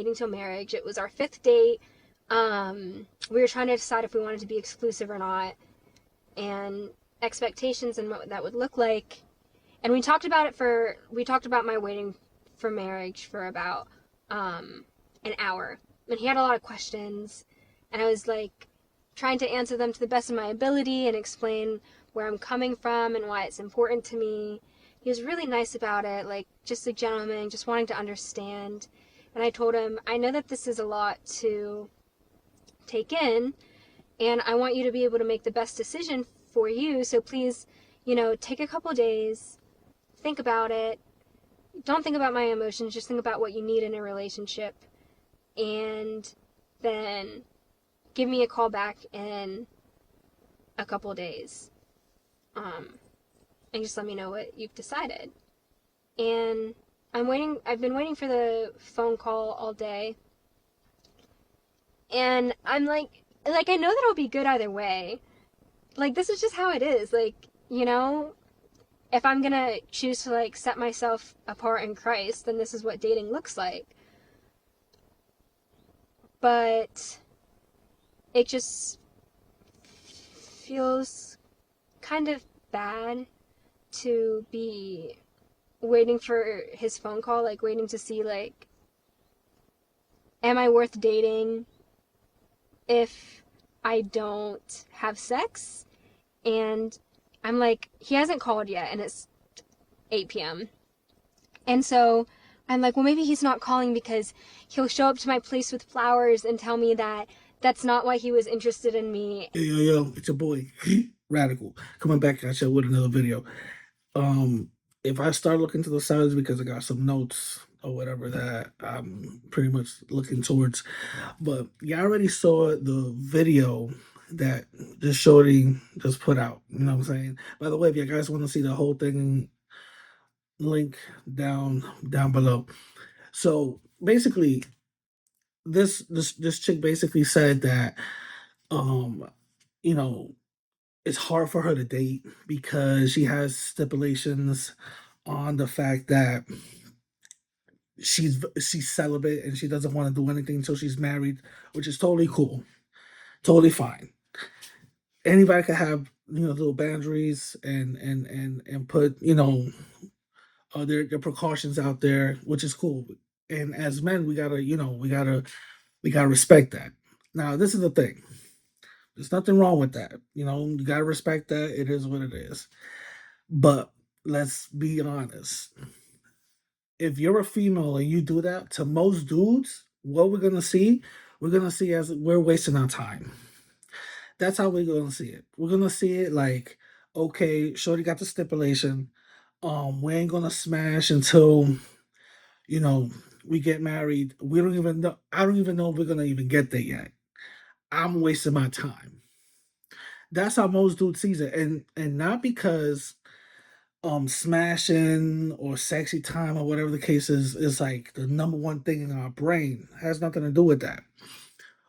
dating till marriage. It was our fifth date. We were trying to decide if we wanted to be exclusive or not, and expectations and what that would look like. And we talked about my waiting for marriage for about an hour. And he had a lot of questions, and I was like trying to answer them to the best of my ability and explain where I'm coming from and why it's important to me. He was really nice about it, like just a gentleman, just wanting to understand. And I told him, I know that this is a lot to take in, and I want you to be able to make the best decision for you. So please, take a couple days, think about it. Don't think about my emotions, just think about what you need in a relationship. And then give me a call back in a couple days. And just let me know what you've decided. And I've been waiting for the phone call all day. And I'm I know that it'll be good either way. Like, this is just how it is. Like, if I'm gonna choose to, set myself apart in Christ, then this is what dating looks like. But it just feels kind of bad to be waiting for his phone call, waiting to see, am I worth dating if I don't have sex? And I'm like, he hasn't called yet, and it's 8 p.m. And so I'm like, well, maybe he's not calling because he'll show up to my place with flowers and tell me that that's not why he was interested in me. Yo, it's your boy, Radical, coming back at you with another video. If I start looking to the sides because I got some notes or whatever that I'm pretty much looking towards, but you already saw the video that this shorty just put out. You know what I'm saying? By the way, if you guys want to see the whole thing, link down below. So basically, this chick basically said that um you know it's hard for her to date because she has stipulations on the fact that she's celibate and she doesn't want to do anything until she's married, which is totally cool, totally fine. Anybody can have little boundaries and put their precautions out there, which is cool. And as men, we gotta respect that. Now, this is the thing. There's nothing wrong with that. You gotta respect that. It is what it is. But let's be honest. If you're a female and you do that to most dudes, what we're gonna see as we're wasting our time. That's how we're gonna see it. We're gonna see it like, okay, Shorty got the stipulation. We ain't gonna smash until you know we get married. We don't even know. I don't even know if we're gonna even get there yet. I'm wasting my time. That's how most dudes sees it, and not because smashing or sexy time or whatever the case is like the number one thing in our brain. It has nothing to do with that.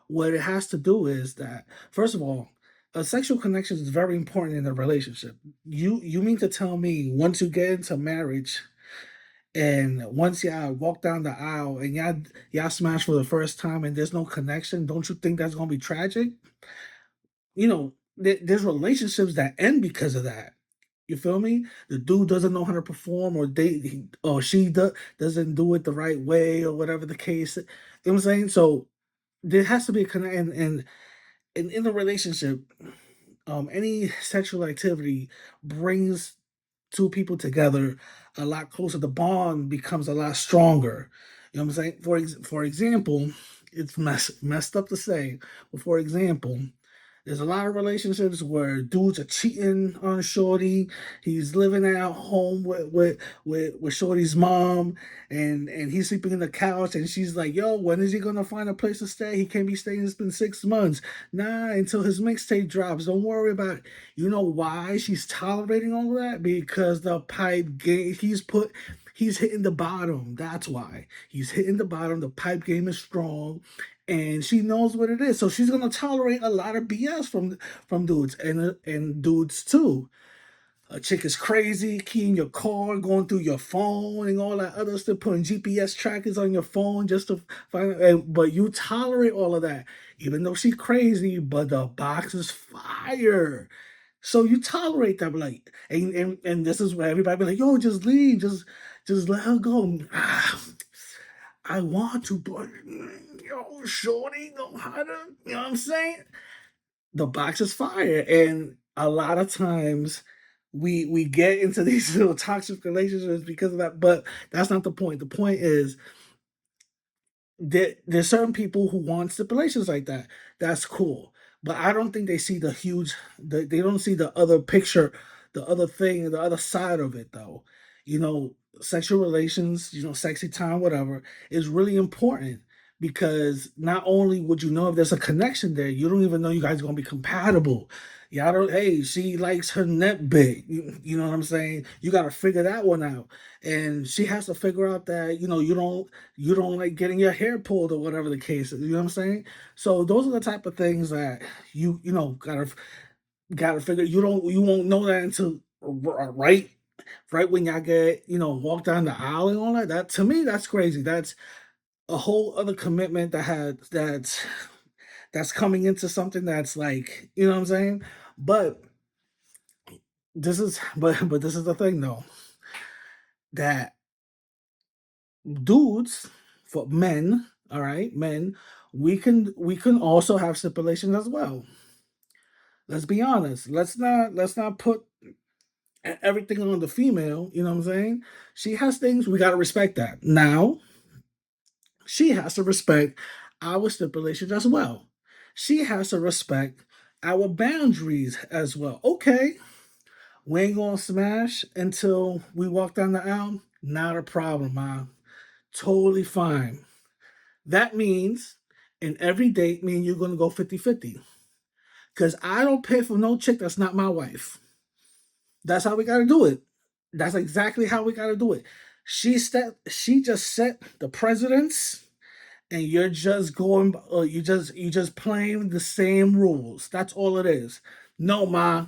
What it has to do is that, first of all, a sexual connection is very important in a relationship. You mean to tell me once you get into marriage and once y'all walk down the aisle and y'all smash for the first time and there's no connection, don't you think that's gonna be tragic? There's relationships that end because of that. You feel me? The dude doesn't know how to perform, or or she doesn't do it the right way, or whatever the case. You know what I'm saying? So there has to be a connect, and in a relationship, any sexual activity brings two people together a lot closer. The bond becomes a lot stronger. You know what I'm saying? For example, it's messed up to say, but for example, there's a lot of relationships where dudes are cheating on shorty. He's living at home with shorty's mom, and he's sleeping in the couch, and she's like, "Yo, when is he gonna find a place to stay? He can't be staying. It's been 6 months. Nah, until his mixtape drops. Don't worry about it." You know why she's tolerating all of that? Because the pipe game he's hitting the bottom. That's why he's hitting the bottom. The pipe game is strong, and she knows what it is. So she's gonna tolerate a lot of BS from dudes and dudes too. A chick is crazy, keying your car, going through your phone, and all that other stuff, putting GPS trackers on your phone just to find. But you tolerate all of that, even though she's crazy. But the box is fire, so you tolerate that. Like, and this is where everybody be like, "Yo, just leave, just let her go." I want to, but yo, shorty know how to. You know what I'm saying? The box is fire, and a lot of times we get into these little toxic relationships because of that, but that's not the point. The point is there's certain people who want stipulations like that. That's cool, but I don't think they see the huge. They don't see the other picture, the other thing, the other side of it. Though, you know, sexual relations, sexy time, whatever, is really important because not only would you know if there's a connection there, you don't even know you guys are gonna be compatible. Y'all don't. Hey, she likes her neck big. You know what I'm saying? You got to figure that one out, and she has to figure out that you don't like getting your hair pulled or whatever the case is. You know what I'm saying? So those are the type of things that gotta figure. You won't know that until right when y'all get walk down the aisle and all that. That to me, that's crazy. That's a whole other commitment that's coming into something that's like, you know what I'm saying? But but this is the thing though, that dudes, for men, all right, men, we can also have stipulations as well. Let's be honest. Let's not put everything on the female. You know what I'm saying? She has things, we gotta respect that. Now she has to respect our stipulations as well. She has to respect our boundaries as well. Okay, we ain't gonna smash until we walk down the aisle. Not a problem, mom. Totally fine. That means in every date, me and you're gonna go 50-50. Because I don't pay for no chick that's not my wife. That's how we gotta do it. That's exactly how we gotta do it. She just set the precedence, and you're just going, you just playing the same rules. That's all it is. No, ma,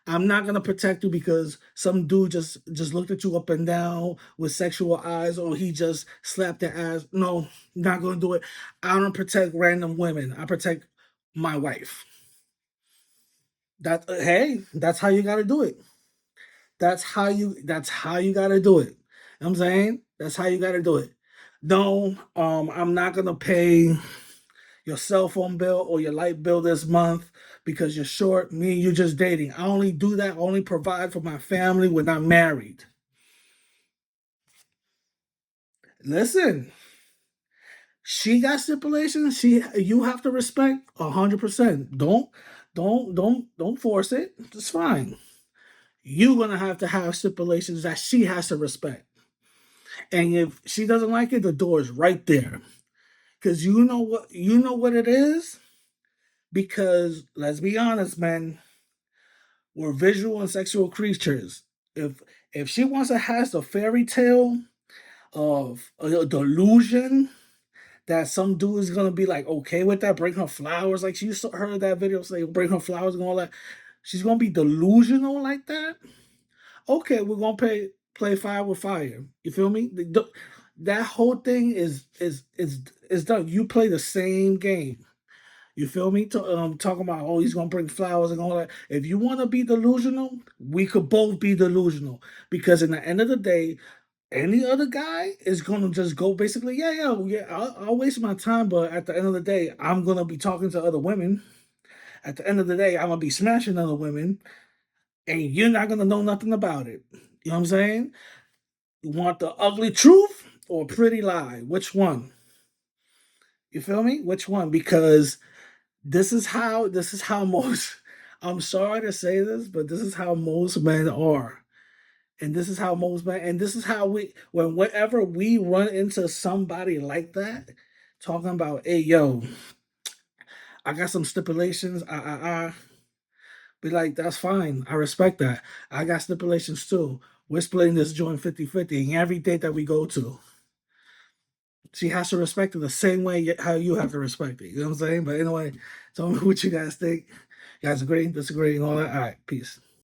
I'm not gonna protect you because some dude just looked at you up and down with sexual eyes, or he just slapped their ass. No, not gonna do it. I don't protect random women. I protect my wife. Hey, that's how you gotta do it. That's how you gotta do it. You know what I'm saying? That's how you gotta do it. No, I'm not gonna pay your cell phone bill or your light bill this month because you're short. Me and you just dating. I only do that, I only provide for my family when I'm married. Listen, she got stipulations. You have to respect 100%. Don't force it. It's fine. You're gonna have to have stipulations that she has to respect. And if she doesn't like it, the door is right there. Cause you know what it is? Because let's be honest, man, we're visual and sexual creatures. If if she wants to has the fairy tale of a delusion that some dude is gonna be like okay with that, bring her flowers, like she heard that video say bring her flowers and all that. She's gonna be delusional like that. Okay, we're gonna play fire with fire. You feel me? That whole thing is done. You play the same game. You feel me? Talking about he's gonna bring flowers and all that. If you want to be delusional, we could both be delusional because in the end of the day, any other guy is gonna just go basically, yeah, yeah, yeah. I'll waste my time, but at the end of the day, I'm gonna be talking to other women. At the end of the day, I'm gonna be smashing other women, and you're not gonna know nothing about it. You know what I'm saying? You want the ugly truth or a pretty lie? Which one? You feel me? Which one? Because this is how most I'm sorry to say this, but this is how most men are. And this is how most men and this is how whenever we run into somebody like that, talking about, hey yo, I got some stipulations, be like, that's fine. I respect that. I got stipulations too. We're splitting this joint 50-50 in every date that we go to. She has to respect it the same way how you have to respect it. You know what I'm saying? But anyway, tell me what you guys think. You guys agree, disagree, and all that. All right, peace.